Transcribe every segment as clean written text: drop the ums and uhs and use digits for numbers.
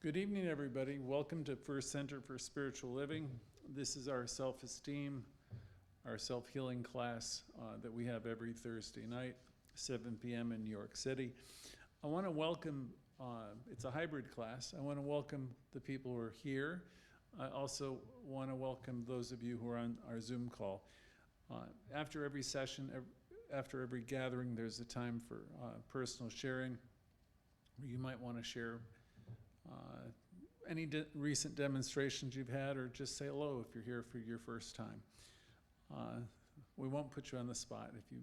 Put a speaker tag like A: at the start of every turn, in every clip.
A: Good evening, everybody. Welcome to First Center for Spiritual Living. This is our self-esteem, our self-healing class that we have every Thursday night, 7 p.m. in New York City. I want to welcome, it's a hybrid class. I want to welcome the people who are here. I also want to welcome those of you who are on our Zoom call. After every session, after every gathering, there's a time for personal sharing, where you might want to share any recent demonstrations you've had, or just say hello if you're here for your first time. We won't put you on the spot. If you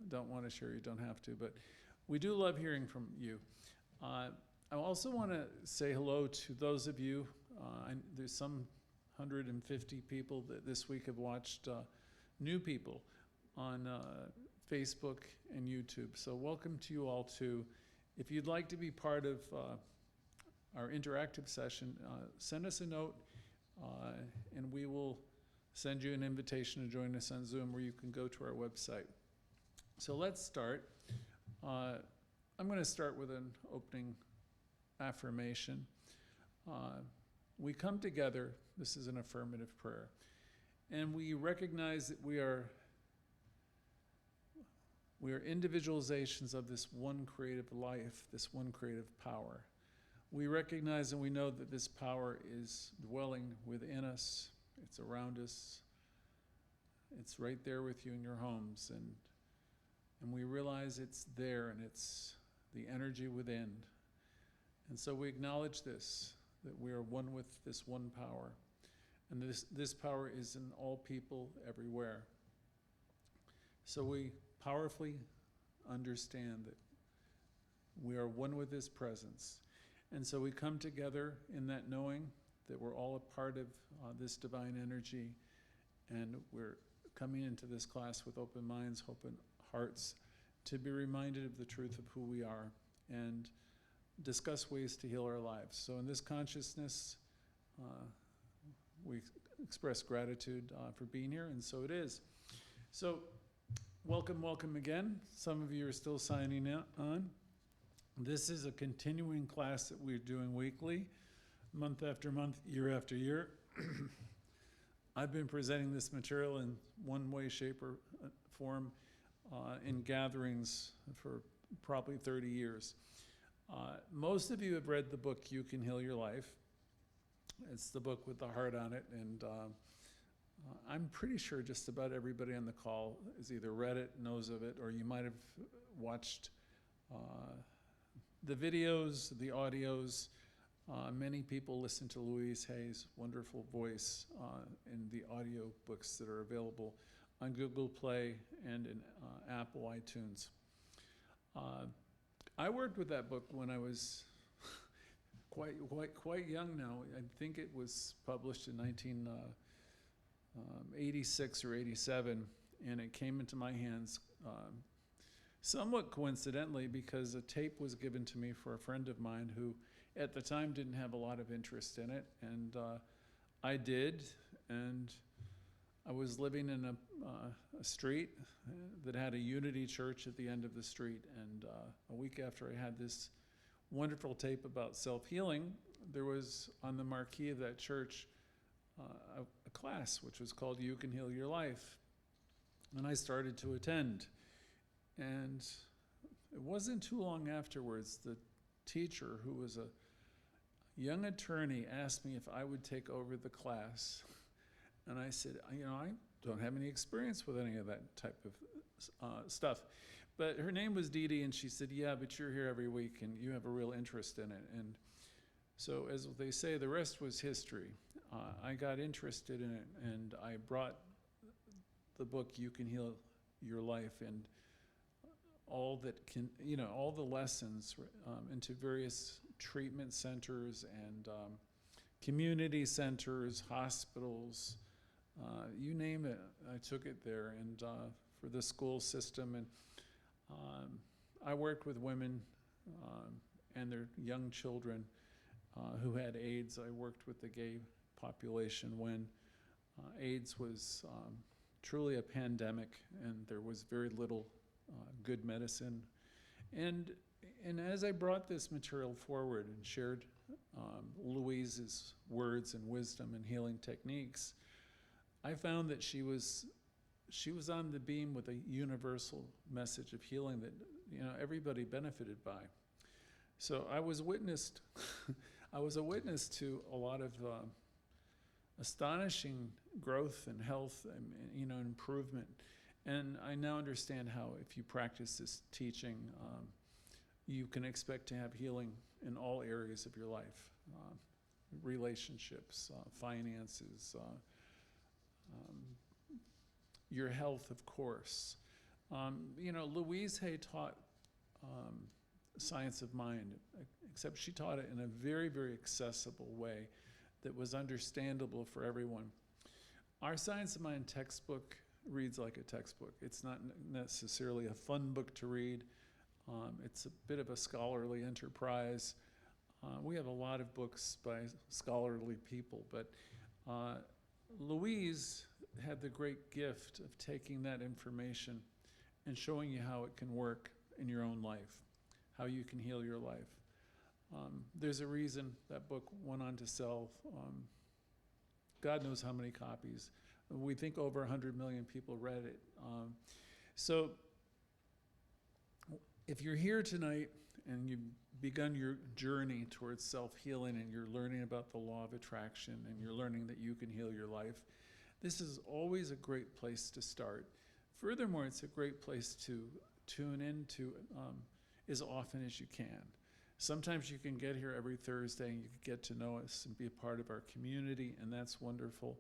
A: don't want to share, you don't have to, but we do love hearing from you. I also want to say hello to those of you. There's some 150 people that this week have watched new people on Facebook and YouTube. So welcome to you all too. If you'd like to be part of our interactive session, send us a note and we will send you an invitation to join us on Zoom, where you can go to our website. So let's start. I'm going to start with an opening affirmation. We come together, this is an affirmative prayer, and we recognize that we are individualizations of this one creative life, this one creative power. We recognize and we know that this power is dwelling within us. It's around us. It's right there with you in your homes. And we realize it's there, and it's the energy within. And so we acknowledge this, that we are one with this one power. And this power is in all people everywhere. So we powerfully understand that we are one with this presence. And so we come together in that knowing that we're all a part of this divine energy, and we're coming into this class with open minds, open hearts, to be reminded of the truth of who we are and discuss ways to heal our lives. So in this consciousness, we express gratitude for being here, and so it is. So welcome, welcome again. Some of you are still signing on. This is a continuing class that we're doing weekly, month after month, year after year. I've been presenting this material in one way, shape, or form in gatherings for probably 30 years. Most of you have read the book, You Can Heal Your Life. It's the book with the heart on it, and I'm pretty sure just about everybody on the call has either read it, knows of it, or you might have watched the videos, the audios. Many people listen to Louise Hay's wonderful voice in the audio books that are available on Google Play and in Apple iTunes. I worked with that book when I was quite young now. I think it was published in 1986 or 87, and it came into my hands somewhat coincidentally, because a tape was given to me for a friend of mine who at the time didn't have a lot of interest in it, and I did, and I was living in a street that had a Unity church at the end of the street, and a week after I had this wonderful tape about self-healing, there was on the marquee of that church a class which was called You Can Heal Your Life, and I started to attend. And it wasn't too long afterwards, the teacher, who was a young attorney, asked me if I would take over the class. And I said, I don't have any experience with any of that type of stuff. But her name was Dee Dee, and she said, yeah, but you're here every week, and you have a real interest in it. And so, as they say, the rest was history. I got interested in it, and I brought the book, You Can Heal Your Life, and all that can, all the lessons into various treatment centers and community centers, hospitals, you name it, I took it there, and for the school system. And I worked with women and their young children who had AIDS. I worked with the gay population when AIDS was truly a pandemic, and there was very little good medicine. And as I brought this material forward and shared Louise's words and wisdom and healing techniques, I found that she was on the beam with a universal message of healing that everybody benefited by. So I was witnessed. I was a witness to a lot of astonishing growth and health and improvement. And I now understand how, if you practice this teaching, you can expect to have healing in all areas of your life, relationships, finances, your health, of course. Louise Hay taught science of mind, except she taught it in a very, very accessible way that was understandable for everyone. Our Science of Mind textbook reads like a textbook. It's not necessarily a fun book to read. It's a bit of a scholarly enterprise. We have a lot of books by scholarly people, but Louise had the great gift of taking that information and showing you how it can work in your own life, how you can heal your life. There's a reason that book went on to sell God knows how many copies. We think over 100 million people read it. So if you're here tonight and you've begun your journey towards self-healing and you're learning about the law of attraction and you're learning that you can heal your life, this is always a great place to start. Furthermore, it's a great place to tune into as often as you can. Sometimes you can get here every Thursday and you can get to know us and be a part of our community, and that's wonderful.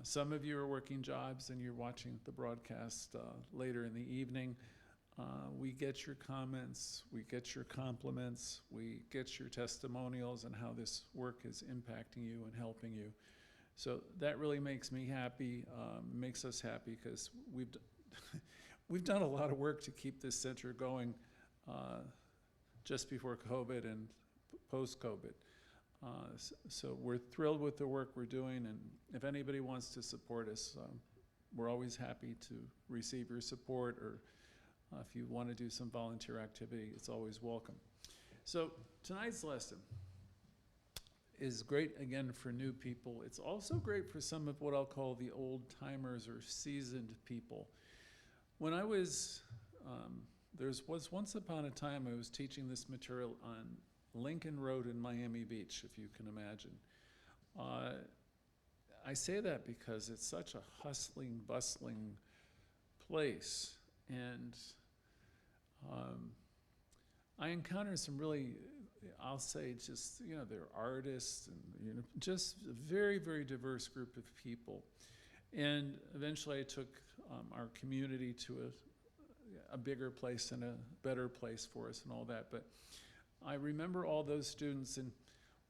A: Some of you are working jobs and you're watching the broadcast later in the evening. We get your comments, we get your compliments, we get your testimonials and how this work is impacting you and helping you. So that really makes me happy, makes us happy, because we've done a lot of work to keep this center going just before COVID and post-COVID. So we're thrilled with the work we're doing, and if anybody wants to support us, we're always happy to receive your support, or if you want to do some volunteer activity, it's always welcome. So tonight's lesson is great, again, for new people. It's also great for some of what I'll call the old timers or seasoned people. When I was, there was once upon a time I was teaching this material on Lincoln Road in Miami Beach, if you can imagine. I say that because it's such a hustling, bustling place, and I encountered some really, I'll say, just, they're artists and just a very, very diverse group of people. And eventually I took our community to a bigger place and a better place for us and all that. But I remember all those students, and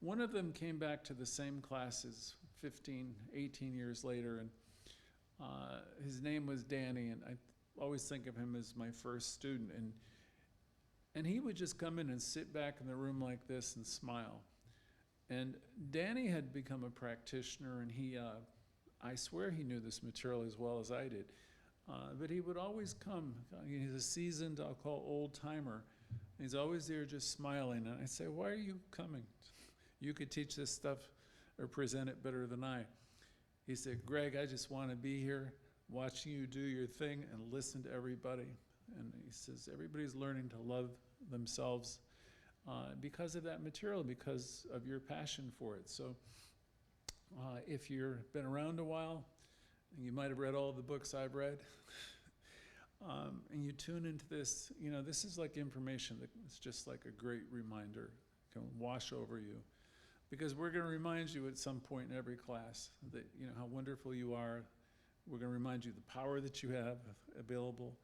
A: one of them came back to the same classes 15, 18 years later, and his name was Danny, and I always think of him as my first student. And he would just come in and sit back in the room like this and smile. And Danny had become a practitioner, and he, I swear he knew this material as well as I did. But he would always come. He's a seasoned, I'll call old timer. He's always there just smiling. And I say, why are you coming? You could teach this stuff or present it better than I. He said, Greg, I just want to be here watching you do your thing and listen to everybody. And he says, everybody's learning to love themselves because of that material, because of your passion for it. So if you've been around a while, you might have read all the books I've read, and you tune into this, this is like information that's just like a great reminder, can wash over you. Because we're going to remind you at some point in every class that, how wonderful you are. We're going to remind you the power that you have available.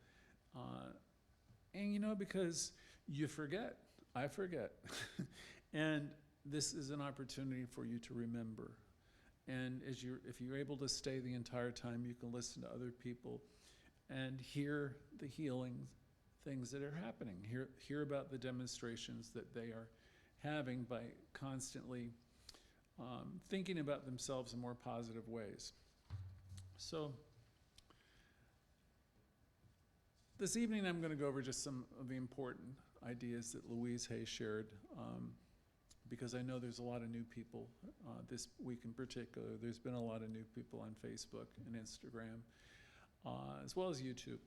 A: And because you forget, I forget. And this is an opportunity for you to remember. And if you're able to stay the entire time, you can listen to other people and hear the healing things that are happening. Hear about the demonstrations that they are having by constantly thinking about themselves in more positive ways. So this evening I'm going to go over just some of the important ideas that Louise Hay shared because I know there's a lot of new people this week in particular. There's been a lot of new people on Facebook and Instagram, as well as YouTube.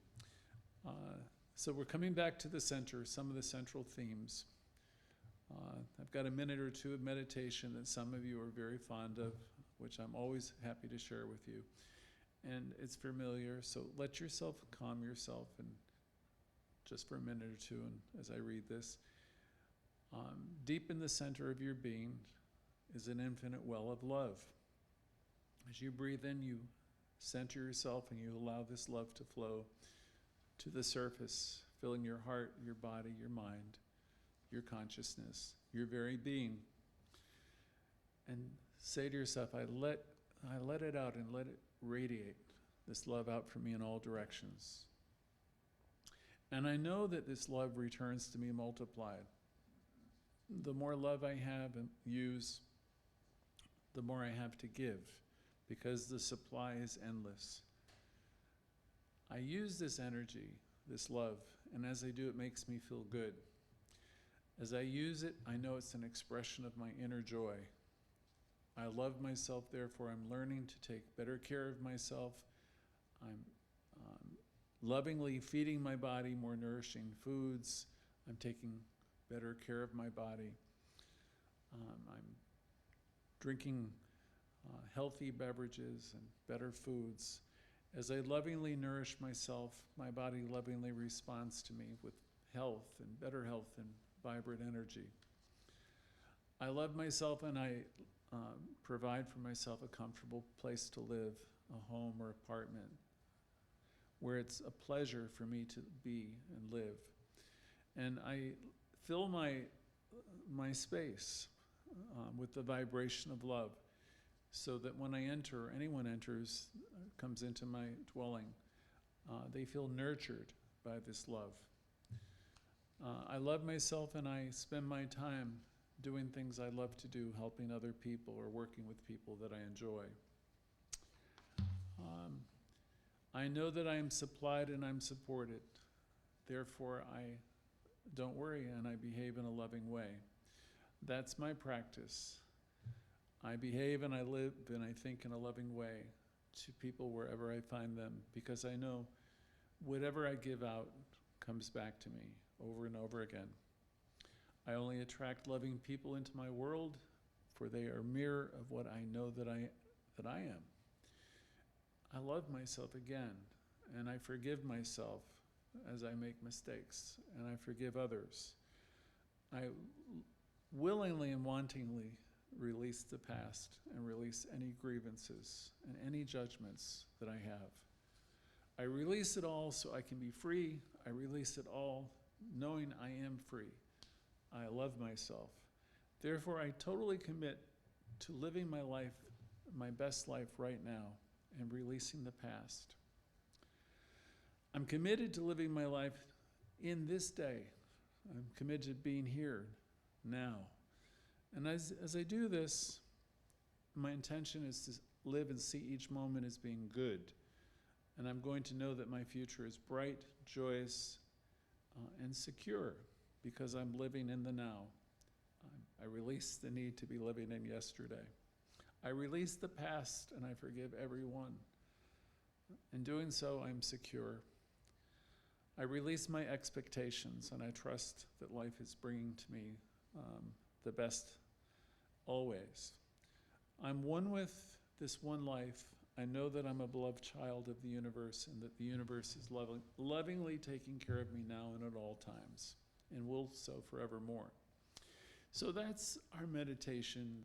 A: So we're coming back to the center, some of the central themes. I've got a minute or two of meditation that some of you are very fond of, which I'm always happy to share with you. And it's familiar, so let yourself calm yourself, and just for a minute or two, and as I read this, deep in the center of your being is an infinite well of love. As you breathe in, you center yourself and you allow this love to flow to the surface, filling your heart, your body, your mind, your consciousness, your very being. And say to yourself, I let it out and let it radiate this love out from me in all directions. And I know that this love returns to me multiplied. The more love I have and use, the more I have to give, because the supply is endless. I use this energy, this love, and as I do, it makes me feel good. As I use it, I know it's an expression of my inner joy. I love myself, therefore I'm learning to take better care of myself. I'm lovingly feeding my body more nourishing foods. I'm taking better care of my body. I'm drinking healthy beverages and better foods. As I lovingly nourish myself, my body lovingly responds to me with health and better health and vibrant energy. I love myself, and I provide for myself a comfortable place to live, a home or apartment, where it's a pleasure for me to be and live. And I fill my space with the vibration of love, so that when I enter, anyone enters, comes into my dwelling, they feel nurtured by this love. I love myself, and I spend my time doing things I love to do, helping other people or working with people that I enjoy. I know that I am supplied and I'm supported. Therefore, I don't worry and I behave in a loving way. That's my practice. I behave and I live and I think in a loving way to people wherever I find them, because I know whatever I give out comes back to me over and over again. I only attract loving people into my world, for they are a mirror of what I know that I am. I love myself again, and I forgive myself as I make mistakes, and I forgive others. I willingly and wantingly release the past and release any grievances and any judgments that I have. I release it all so I can be free. I release it all knowing I am free. I love myself. Therefore, I totally commit to living my life, my best life right now, and releasing the past. I'm committed to living my life in this day. I'm committed to being here now. And as I do this, my intention is to live and see each moment as being good. And I'm going to know that my future is bright, joyous, and secure, because I'm living in the now. I release the need to be living in yesterday. I release the past and I forgive everyone. In doing so, I'm secure. I release my expectations and I trust that life is bringing to me the best always. I'm one with this one life. I know that I'm a beloved child of the universe, and that the universe is lovingly taking care of me now and at all times, and will so forevermore. So that's our meditation.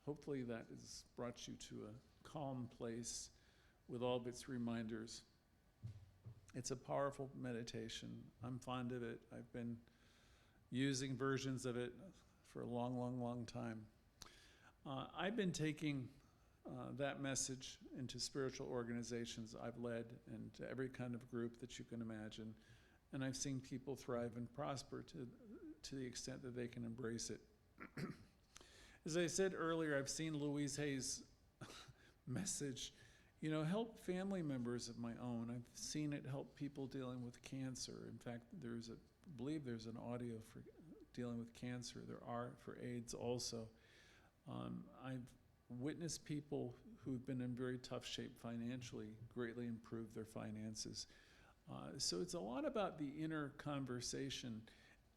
A: Hopefully that has brought you to a calm place with all of its reminders. It's a powerful meditation. I'm fond of it. I've been using versions of it for a long, long, long time. I've been taking that message into spiritual organizations I've led, and to every kind of group that you can imagine. And I've seen people thrive and prosper to the extent that they can embrace it. As I said earlier, I've seen Louise Hay's message, help family members of my own. I've seen it help people dealing with cancer. In fact, I believe there's an audio for dealing with cancer. There are for AIDS also. I've witnessed people who've been in very tough shape financially greatly improve their finances. So it's a lot about the inner conversation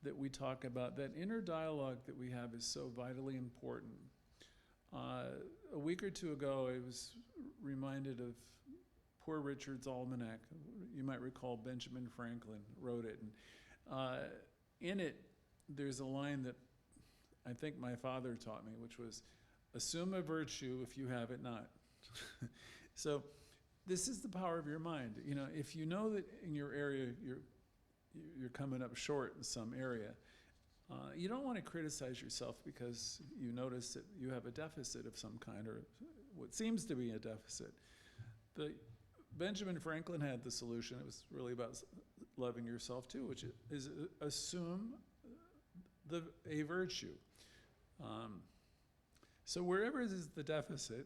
A: that we talk about. That inner dialogue that we have is so vitally important. A week or two ago, I was reminded of Poor Richard's Almanac. You might recall Benjamin Franklin wrote it. And in it, there's a line that I think my father taught me, which was, assume a virtue if you have it not. So this is the power of your mind. You know, if you know that in your area you're coming up short in some area, you don't want to criticize yourself because you notice that you have a deficit of some kind, or what seems to be a deficit. But Benjamin Franklin had the solution. It was really about loving yourself too, which is assume a virtue. So wherever is the deficit,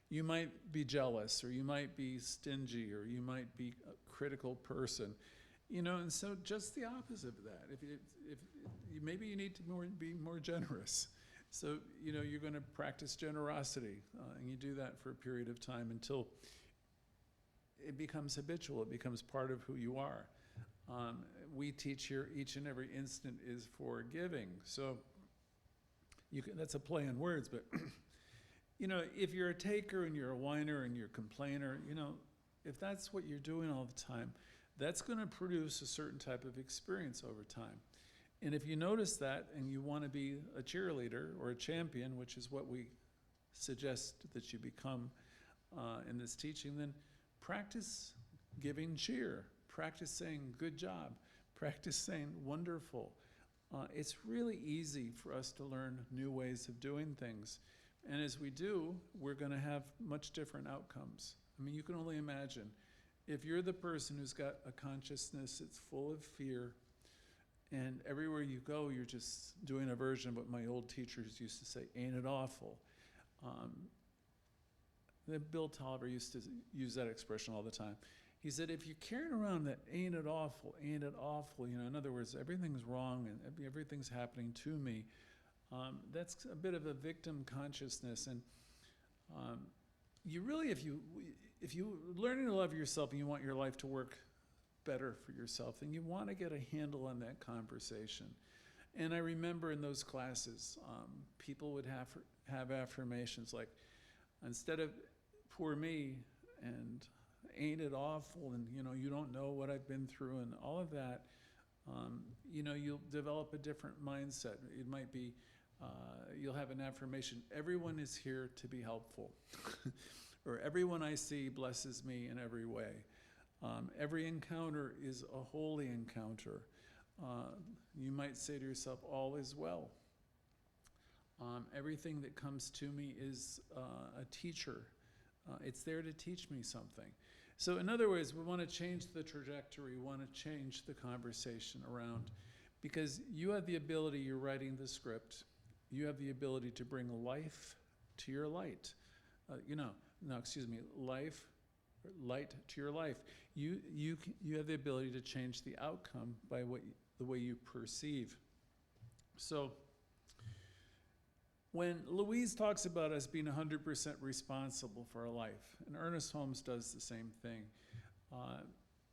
A: you might be jealous, or you might be stingy, or you might be a critical person. You know, and so just the opposite of that. If maybe you need to be more generous. So, you know, you're going to practice generosity, and you do that for a period of time until it becomes habitual. It becomes part of who you are. We teach here each and every instant is for giving. So that's a play on words, but you know, if you're a taker and you're a whiner and you're a complainer, you know, if that's what you're doing all the time, that's going to produce a certain type of experience over time. And if you notice that and you want to be a cheerleader or a champion, which is what we suggest that you become in this teaching, then practice giving cheer. Practice saying good job. Practice saying wonderful. It's really easy for us to learn new ways of doing things. And as we do, we're going to have much different outcomes. I mean, you can only imagine. If you're the person who's got a consciousness that's full of fear, and everywhere you go, you're just doing a version of what my old teachers used to say, ain't it awful? Bill Tolliver used to use that expression all the time. He said, if you're carrying around that ain't it awful, you know, in other words, everything's wrong and everything's happening to me, that's a bit of a victim consciousness. And you really, if you learning to love yourself and you want your life to work better for yourself, then you want to get a handle on that conversation. And I remember in those classes, people would have affirmations like, instead of poor me and ain't it awful, and you know, you don't know what I've been through and all of that, you know, you'll develop a different mindset. It might be, you'll have an affirmation, everyone is here to be helpful. Or everyone I see blesses me in every way. Every encounter is a holy encounter. You might say to yourself, all is well. Everything that comes to me is a teacher. It's there to teach me something. So in other words, we want to change the trajectory. We want to change the conversation around, because you have the ability, you're writing the script, you have the ability to bring life to your light. Light to your life. You have the ability to change the outcome by the way you perceive. So when Louise talks about us being 100% responsible for our life, and Ernest Holmes does the same thing,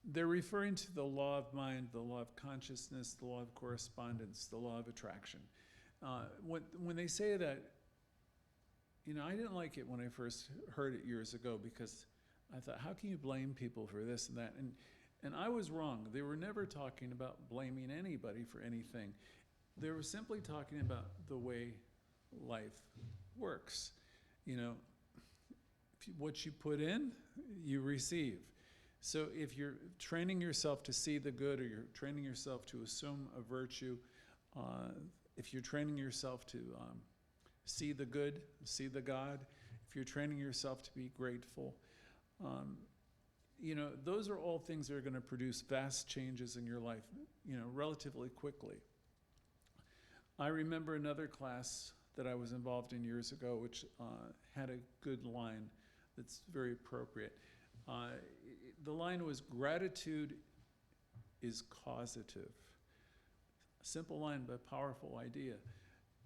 A: they're referring to the law of mind, the law of consciousness, the law of correspondence, the law of attraction. When they say that, you know, I didn't like it when I first heard it years ago, because I thought, how can you blame people for this and that? And I was wrong. They were never talking about blaming anybody for anything. They were simply talking about the way life works. You know, what you put in, you receive. So if you're training yourself to see the good, or you're training yourself to assume a virtue, if you're training yourself to see the good, see the God, if you're training yourself to be grateful, you know, those are all things that are going to produce vast changes in your life, you know, relatively quickly. I remember another class that I was involved in years ago, which had a good line that's very appropriate. The line was, gratitude is causative. simple line, but powerful idea.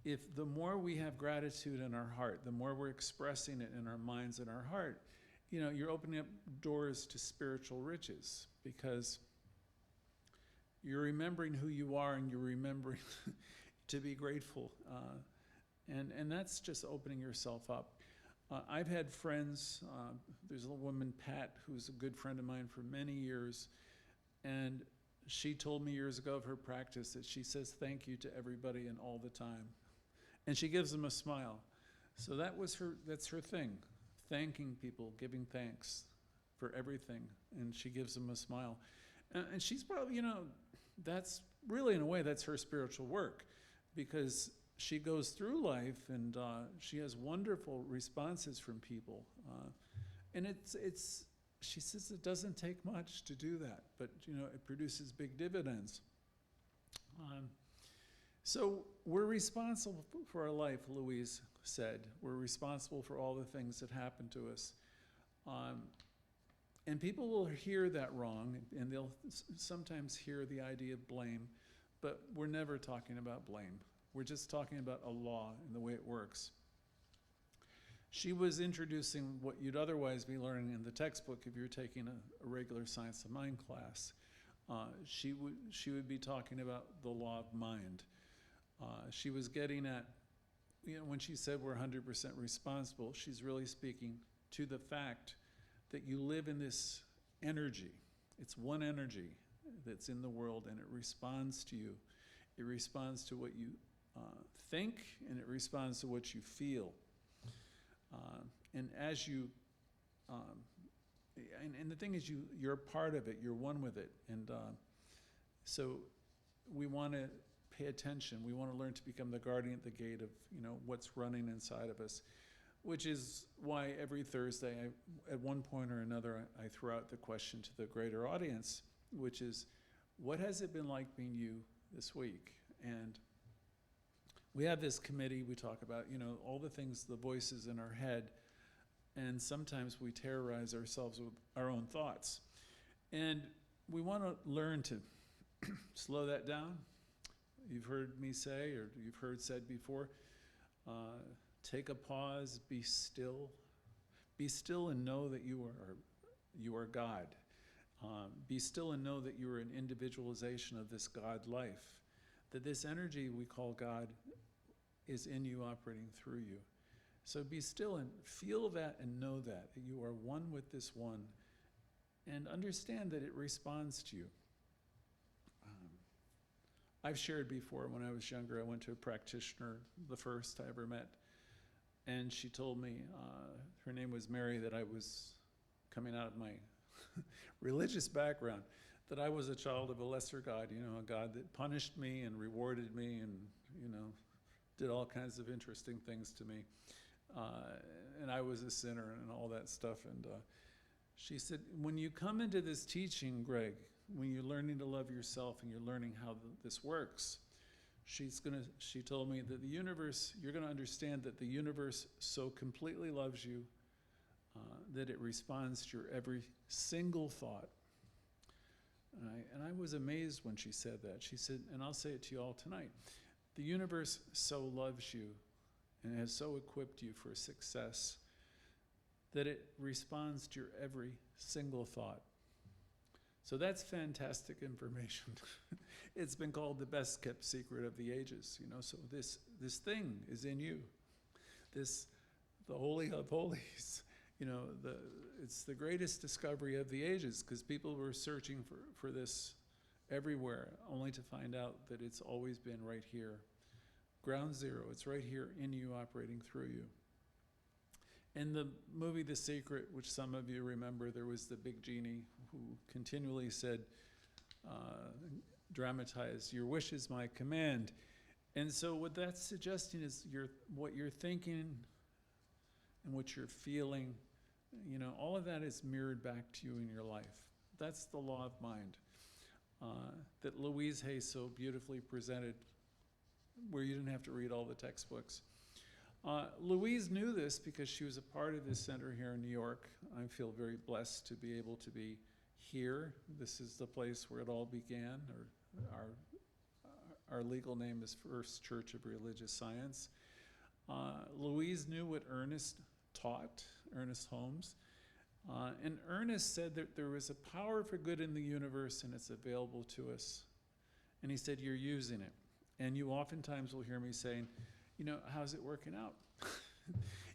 A: If the more we have gratitude in our heart, the more we're expressing it in our minds and our heart, you're opening up doors to spiritual riches, because you're remembering who you are, and you're remembering to be grateful. And that's just opening yourself up. I've had friends, there's a woman, Pat, who's a good friend of mine for many years, and she told me years ago of her practice that she says thank you to everybody and all the time. And she gives them a smile. So that's her thing, thanking people, giving thanks for everything. And she gives them a smile. And she's probably, that's really, in a way, that's her spiritual work, because she goes through life and she has wonderful responses from people. And she says it doesn't take much to do that, but it produces big dividends. So we're responsible for our life, Louise said. We're responsible for all the things that happen to us. And people will hear that wrong, and they'll sometimes hear the idea of blame, but we're never talking about blame. We're just talking about a law and the way it works. She was introducing what you'd otherwise be learning in the textbook if you're taking a regular science of mind class. She would be talking about the law of mind. She was getting at, when she said we're 100% responsible, she's really speaking to the fact that you live in this energy. It's one energy that's in the world, and it responds to you. It responds to what you think, and it responds to what you feel. And as you, and the thing is, you're a part of it. You're one with it. And so we want to pay attention. We want to learn to become the guardian at the gate of what's running inside of us, which is why every Thursday, at one point or another, I throw out the question to the greater audience, which is, what has it been like being you this week? And we have this committee. We talk about all the things, the voices in our head, and sometimes we terrorize ourselves with our own thoughts. And we want to learn to slow that down. You've heard me say, or you've heard said before, take a pause, be still. Be still and know that you are God. Be still and know that you are an individualization of this God life, that this energy we call God is in you, operating through you. So be still and feel that and know that you are one with this one, and understand that it responds to you. I've shared before, when I was younger, I went to a practitioner, the first I ever met, and she told me, her name was Mary, that I was coming out of my religious background, that I was a child of a lesser God, a God that punished me and rewarded me and, did all kinds of interesting things to me. And I was a sinner and all that stuff. And she said, when you come into this teaching, Greg, when you're learning to love yourself and you're learning how this works, she told me that the universe, you're going to understand that the universe so completely loves you that it responds to your every single thought. And I was amazed when she said that. She said, and I'll say it to you all tonight, the universe so loves you and has so equipped you for success that it responds to your every single thought. So that's fantastic information. It's been called the best kept secret of the ages, so this thing is in you. The Holy of Holies, it's the greatest discovery of the ages, because people were searching for this everywhere, only to find out that it's always been right here. Ground zero, it's right here in you, operating through you. In the movie The Secret, which some of you remember, there was the big genie who continually said, dramatized, your wish is my command. And so what that's suggesting is what you're thinking and what you're feeling, all of that is mirrored back to you in your life. That's the law of mind that Louise Hay so beautifully presented, where you didn't have to read all the textbooks. Louise knew this because she was a part of this center here in New York. I feel very blessed to be able to be here. This is the place where it all began, or our legal name is First Church of Religious Science. Louise knew what Ernest taught, Ernest Holmes. And Ernest said that there was a power for good in the universe and it's available to us. And he said, you're using it. And you oftentimes will hear me saying, how's it working out?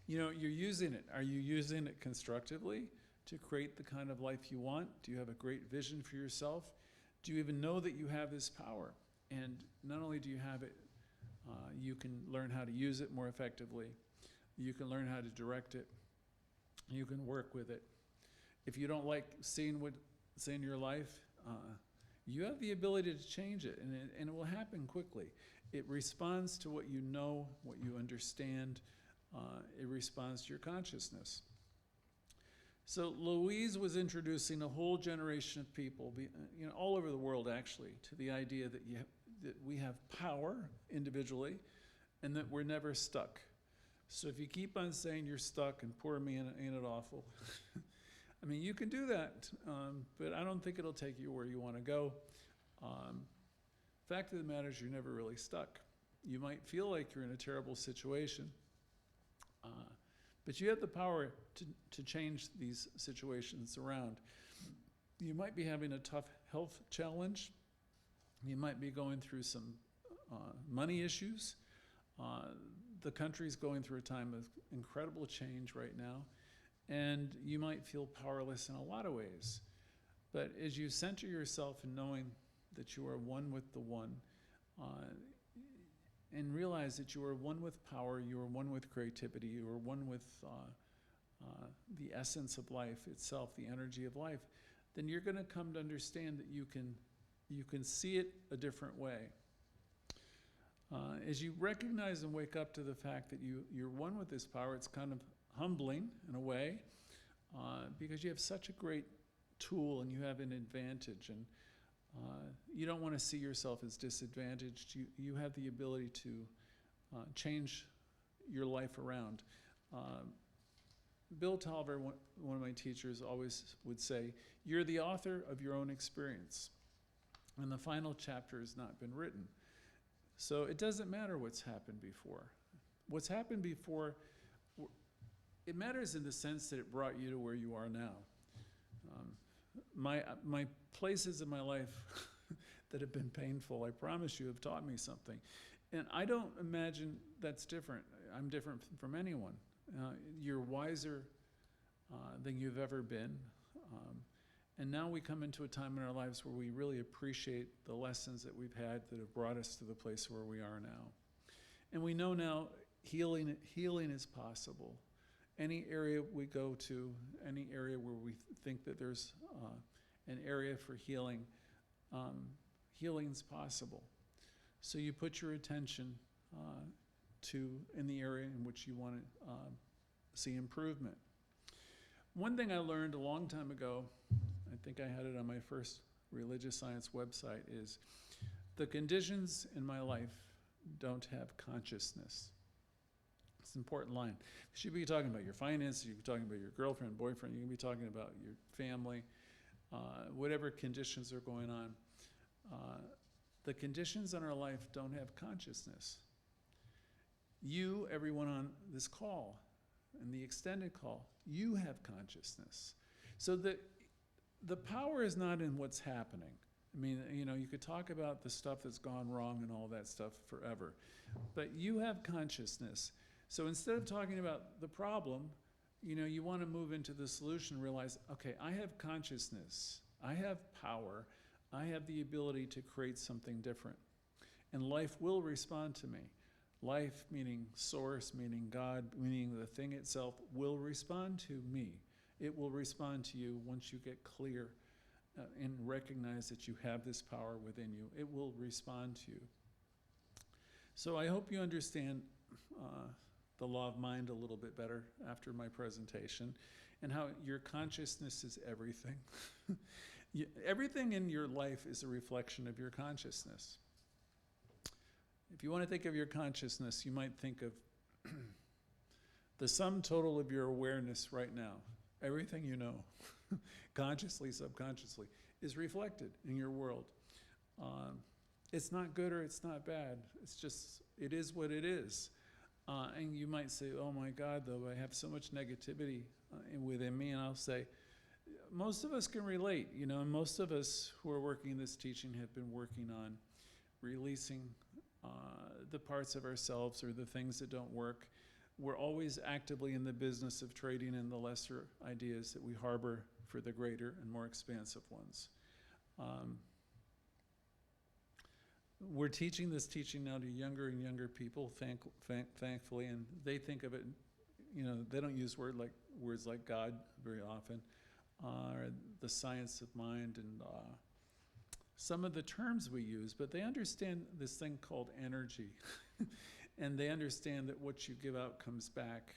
A: You're using it. Are you using it constructively to create the kind of life you want? Do you have a great vision for yourself? Do you even know that you have this power? And not only do you have it, you can learn how to use it more effectively. You can learn how to direct it. You can work with it. If you don't like seeing what's in your life, you have the ability to change it, and it will happen quickly. It responds to what you know, what you understand. It responds to your consciousness. So Louise was introducing a whole generation of people, all over the world actually, to the idea that we have power individually, and that we're never stuck. So if you keep on saying you're stuck and poor me, ain't it awful? You can do that, but I don't think it'll take you where you want to go. Fact of the matter is you're never really stuck. You might feel like you're in a terrible situation, but you have the power to change these situations around. You might be having a tough health challenge. You might be going through some money issues. The country's going through a time of incredible change right now, and you might feel powerless in a lot of ways. But as you center yourself in knowing that you are one with the one, and realize that you are one with power, you are one with creativity, you are one with the essence of life itself, the energy of life, then you're going to come to understand that you can see it a different way. As you recognize and wake up to the fact that you're one with this power, it's kind of humbling in a way, because you have such a great tool and you have an advantage, and you don't want to see yourself as disadvantaged. You have the ability to change your life around. Bill Tolliver, one of my teachers, always would say, you're the author of your own experience, and the final chapter has not been written. So it doesn't matter what's happened before. What's happened before, it matters in the sense that it brought you to where you are now. My places in my life that have been painful, I promise you, have taught me something. And I don't imagine that's different. I'm different from anyone. You're wiser than you've ever been. And now we come into a time in our lives where we really appreciate the lessons that we've had that have brought us to the place where we are now. And we know now healing is possible. Any area we go to, any area where we think that there's an area for healing, healing's possible. So you put your attention in the area in which you want to see improvement. One thing I learned a long time ago, I think I had it on my first religious science website, is the conditions in my life don't have consciousness. It's an important line. You should be talking about your finances, you could be talking about your girlfriend, boyfriend, you can be talking about your family, whatever conditions are going on. The conditions in our life don't have consciousness. You, everyone on this call, and the extended call, you have consciousness. So the power is not in what's happening. You could talk about the stuff that's gone wrong and all that stuff forever, but you have consciousness. So instead of talking about the problem, you want to move into the solution, realize, okay, I have consciousness, I have power, I have the ability to create something different. And life will respond to me. Life, meaning source, meaning God, meaning the thing itself, will respond to me. It will respond to you once you get clear and recognize that you have this power within you. It will respond to you. So I hope you understand the law of mind a little bit better after my presentation, and how your consciousness is everything. Everything in your life is a reflection of your consciousness. If you want to think of your consciousness, you might think of the sum total of your awareness right now. Everything you know, consciously, subconsciously, is reflected in your world. it's not good or it's not bad. It's just, it is what it is. And you might say, oh my God, though, I have so much negativity within me. And I'll say, most of us can relate, and most of us who are working this teaching have been working on releasing the parts of ourselves or the things that don't work. We're always actively in the business of trading in the lesser ideas that we harbor for the greater and more expansive ones. We're teaching this teaching now to younger and younger people, thankfully, and they think of it, they don't use words like God very often, or the science of mind, and some of the terms we use, but they understand this thing called energy, and they understand that what you give out comes back,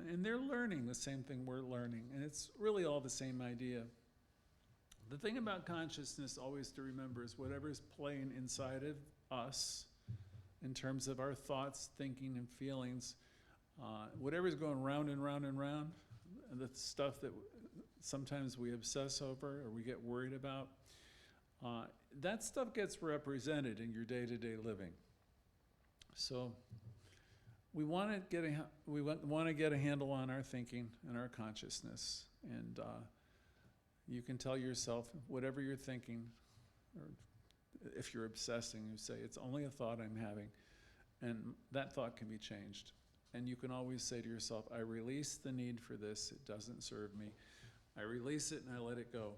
A: and they're learning the same thing we're learning, and it's really all the same idea. The thing about consciousness always to remember is whatever's playing inside of us in terms of our thoughts, thinking, and feelings, whatever's going round and round and round, the stuff that sometimes we obsess over or we get worried about, that stuff gets represented in your day-to-day living. So we want to get a handle on our thinking and our consciousness, and you can tell yourself whatever you're thinking, or if you're obsessing, you say, it's only a thought I'm having, and that thought can be changed. And you can always say to yourself, I release the need for this, it doesn't serve me. I release it and I let it go.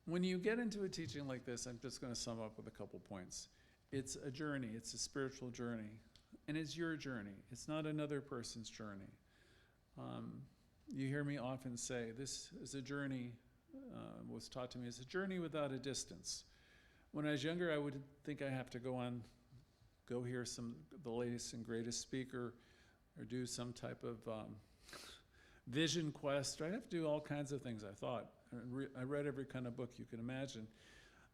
A: When you get into a teaching like this, I'm just going to sum up with a couple points. It's a journey, it's a spiritual journey, and it's your journey. It's not another person's journey. You hear me often say, this is a journey, was taught to me, it's a journey without a distance. When I was younger, I would think I have to go hear the latest and greatest speaker, or do some type of vision quest. I have to do all kinds of things, I thought. I read every kind of book you can imagine.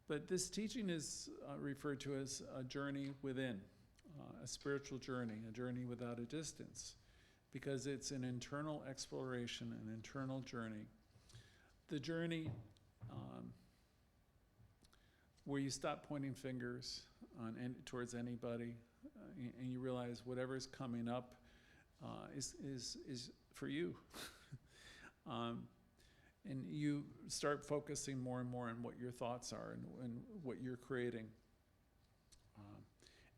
A: But this teaching is referred to as a journey within, a spiritual journey, a journey without a distance, because it's an internal exploration, an internal journey. The journey where you stop pointing fingers towards anybody, and you realize whatever's coming up is for you. And you start focusing more and more on what your thoughts are and what you're creating.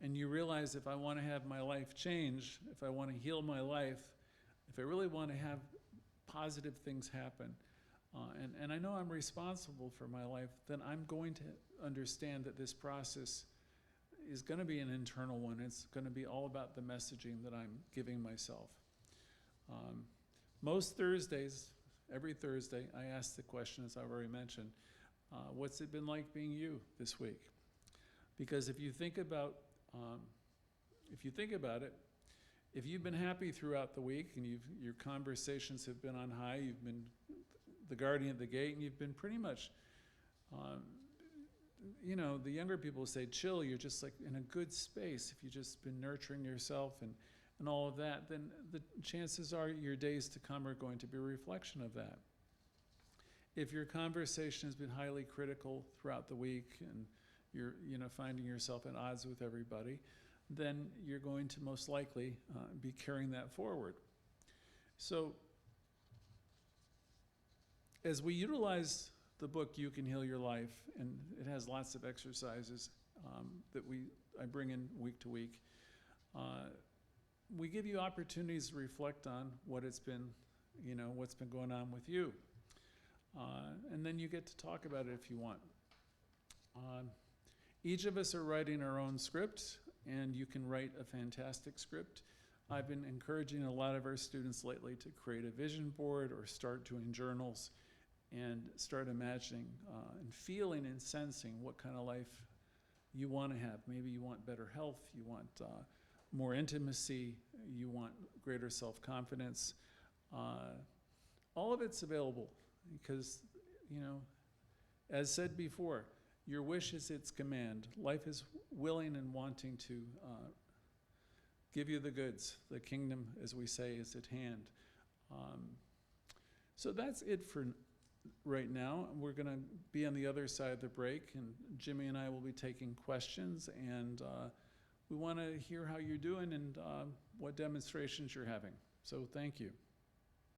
A: And you realize, if I want to have my life change, if I want to heal my life, if I really want to have positive things happen, and I know I'm responsible for my life, then I'm going to understand that this process is going to be an internal one. It's going to be all about the messaging that I'm giving myself. Most Thursdays, every Thursday, I ask the question, as I've already mentioned, what's it been like being you this week? Because if you think about it, if you've been happy throughout the week and your conversations have been on high, you've been the guardian at the gate, and you've been pretty much, the younger people say chill, you're just like in a good space. If you've just been nurturing yourself and all of that, then the chances are your days to come are going to be a reflection of that. If your conversation has been highly critical throughout the week and you're finding yourself at odds with everybody, then you're going to most likely be carrying that forward. So as we utilize the book You Can Heal Your Life, and it has lots of exercises that I bring in week to week, we give you opportunities to reflect on what's been going on with you. And then you get to talk about it if you want. Each of us are writing our own script, and you can write a fantastic script. I've been encouraging a lot of our students lately to create a vision board or start doing journals and start imagining and feeling and sensing what kind of life you want to have. Maybe you want better health, you want more intimacy, you want greater self-confidence. All of it's available because, as said before, your wish is its command. Life is willing and wanting to give you the goods. The kingdom, as we say, is at hand. So that's it for right now. We're going to be on the other side of the break, and Jimmy and I will be taking questions, and we want to hear how you're doing and what demonstrations you're having. So thank you.